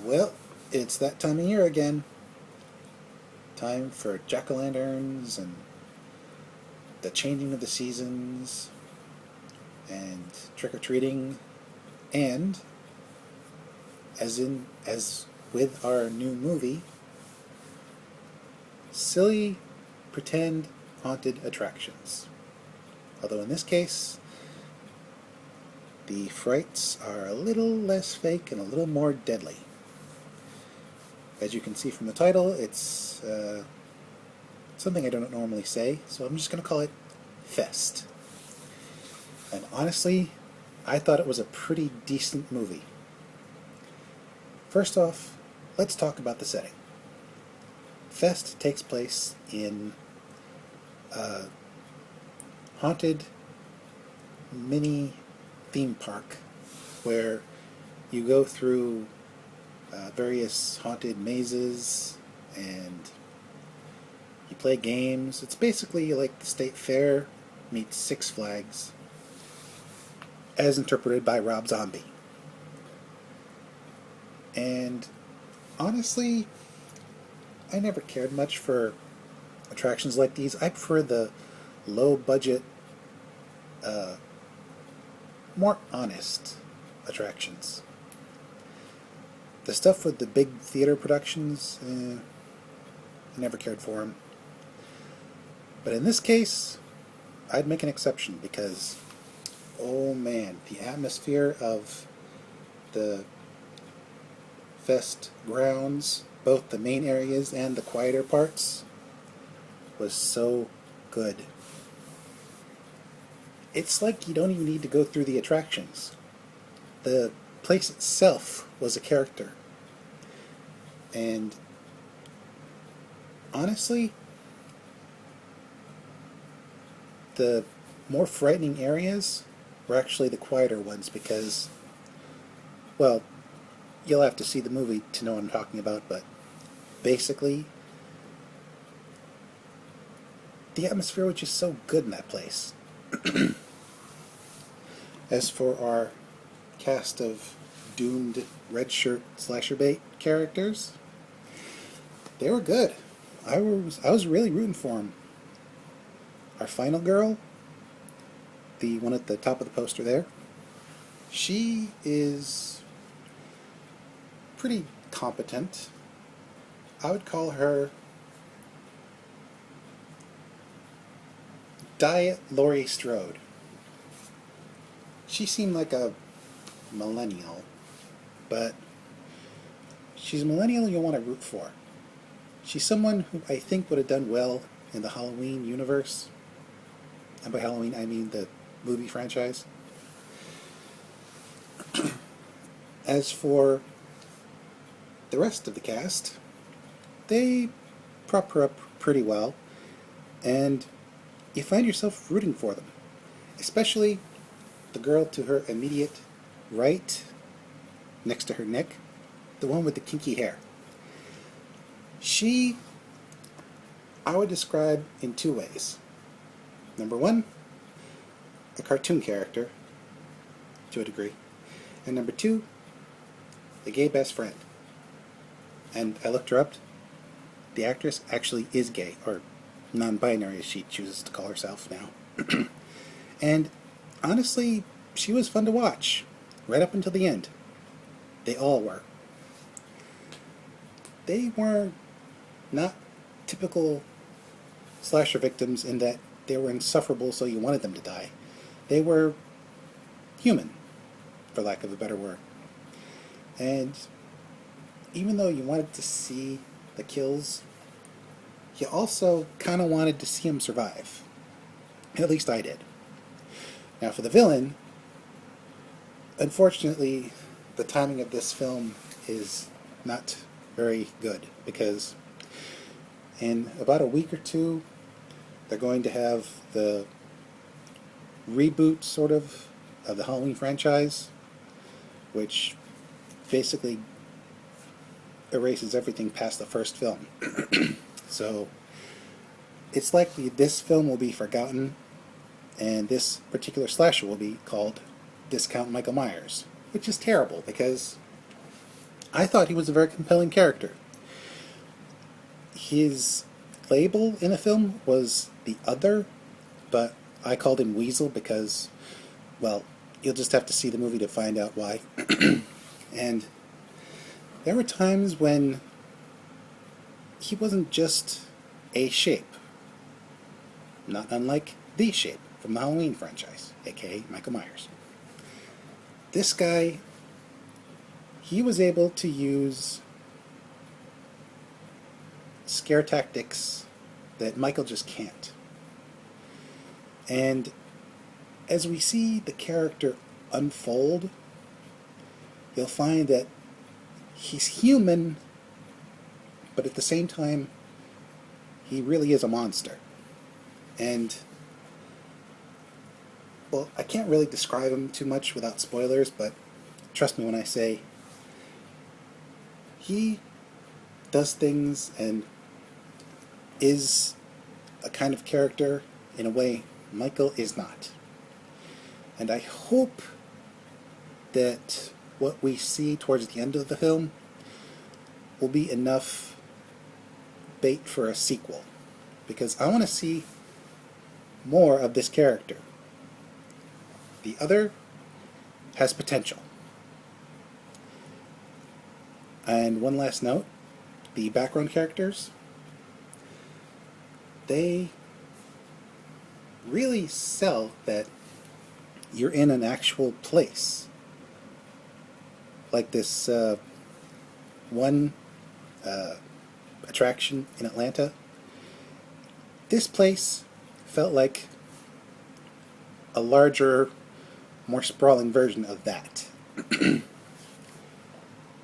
Well, it's that time of year again. Time for jack-o'-lanterns and the changing of the seasons and trick-or-treating and as with our new movie, silly pretend haunted attractions. Although in this case, the frights are a little less fake and a little more deadly. As you can see from the title, it's something I don't normally say, so I'm just going to call it Fest. And honestly, I thought it was a pretty decent movie. First off, let's talk about the setting. Fest takes place in a haunted mini theme park where you go through various haunted mazes and you play games. It's basically like the State Fair meets Six Flags, as interpreted by Rob Zombie. And honestly, I never cared much for attractions like these. I prefer the low budget, uh, more honest attractions. The stuff with the big theater productions, I never cared for them. But in this case, I'd make an exception because, oh man, the atmosphere of the Fest grounds, both the main areas and the quieter parts, was so good. It's like you don't even need to go through the attractions. The place itself was a character. And honestly, the more frightening areas were actually the quieter ones because, well, you'll have to see the movie to know what I'm talking about, but basically, the atmosphere was just so good in that place. As for our cast of doomed red shirt slasher bait characters, they were good. I was really rooting for them. Our final girl, the one at the top of the poster there, she is pretty competent. I would call her Diet Laurie Strode. She seemed like a millennial, but she's a millennial you'll want to root for. She's someone who I think would have done well in the Halloween universe. And by Halloween, I mean the movie franchise. As for the rest of the cast, they prop her up pretty well, and you find yourself rooting for them. Especially the girl to her immediate right, next to her neck, the one with the kinky hair. She, I would describe in two ways. Number one, a cartoon character, to a degree. And number two, the gay best friend. And I looked her up. The actress actually is gay, or non-binary as she chooses to call herself now. And honestly, she was fun to watch, right up until the end. They all were. They were not typical slasher victims in that they were insufferable so you wanted them to die. They were human, for lack of a better word. And even though you wanted to see the kills, you also kind of wanted to see them survive. At least I did. Now for the villain, unfortunately, the timing of this film is not very good because in about a week or two, they're going to have the reboot, sort of the Halloween franchise, which basically erases everything past the first film. So it's likely this film will be forgotten, and this particular slasher will be called Discount Michael Myers, which is terrible because I thought he was a very compelling character. His label in the film was the Other, but I called him Weasel because, well, you'll just have to see the movie to find out why. And there were times when he wasn't just a shape, not unlike the Shape from the Halloween franchise, aka Michael Myers. This guy, he was able to use scare tactics that Michael just can't. And as we see the character unfold, you'll find that he's human, but at the same time, he really is a monster. And, well, I can't really describe him too much without spoilers, but trust me when I say he does things and is a kind of character in a way Michael is not. And I hope that what we see towards the end of the film will be enough bait for a sequel, because I want to see more of this character. The Other has potential. And one last note, the background characters, they really sell that you're in an actual place. Like this one attraction in Atlanta. This place felt like a larger, more sprawling version of that.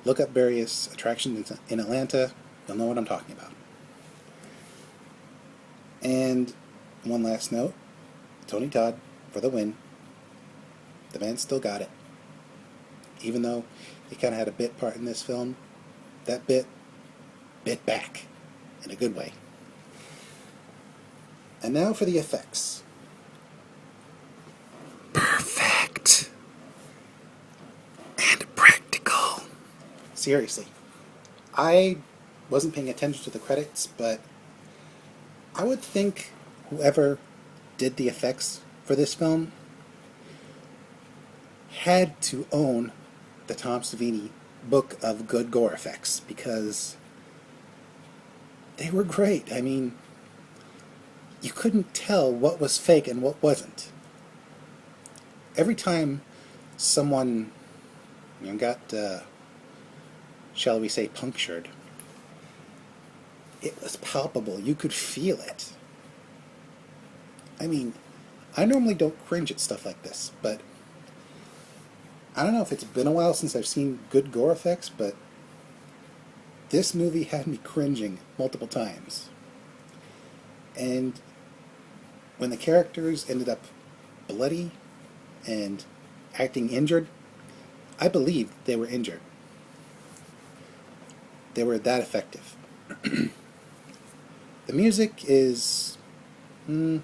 Look up various attractions in Atlanta, you'll know what I'm talking about. And one last note, Tony Todd for the win. The man still got it. Even though he kind of had a bit part in this film, that bit back in a good way. And now for the effects. Perfect. And practical. Seriously. I wasn't paying attention to the credits, but I would think whoever did the effects for this film had to own the Tom Savini Book of Good Gore Effects, because they were great. I mean, you couldn't tell what was fake and what wasn't. Every time someone got, shall we say, punctured, it was palpable. You could feel it. I mean, I normally don't cringe at stuff like this, but I don't know if it's been a while since I've seen good gore effects, but this movie had me cringing multiple times. And when the characters ended up bloody and acting injured, I believed they were injured. They were that effective. The music is not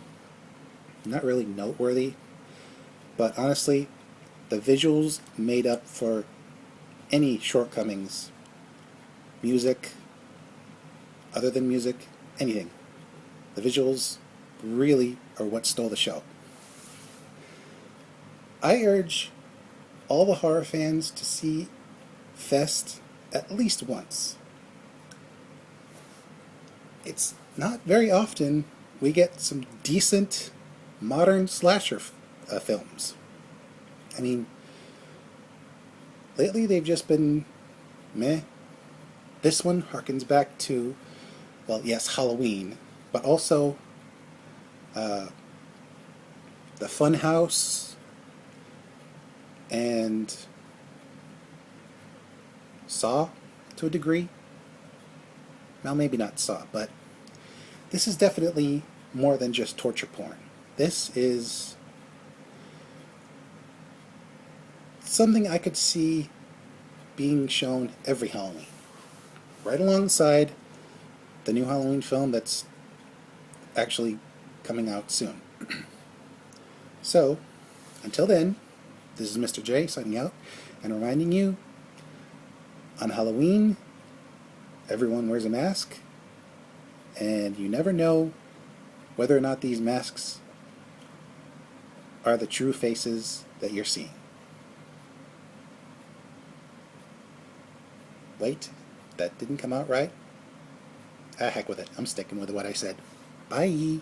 really noteworthy, but honestly, the visuals made up for any shortcomings. Music, other than music, anything. The visuals really are what stole the show. I urge all the horror fans to see Fest at least once. It's not very often we get some decent modern slasher films. I mean, lately they've just been meh. This one harkens back to, well, yes, Halloween, but also the Funhouse and Saw to a degree. Well, maybe not Saw, but this is definitely more than just torture porn. This is something I could see being shown every Halloween, right alongside the new Halloween film that's actually coming out soon. So, until then, this is Mr. J signing out and reminding you, On Halloween, everyone wears a mask, and you never know whether or not these masks are the true faces that you're seeing. Wait, that didn't come out right? Ah, heck with it. I'm sticking with what I said. Bye.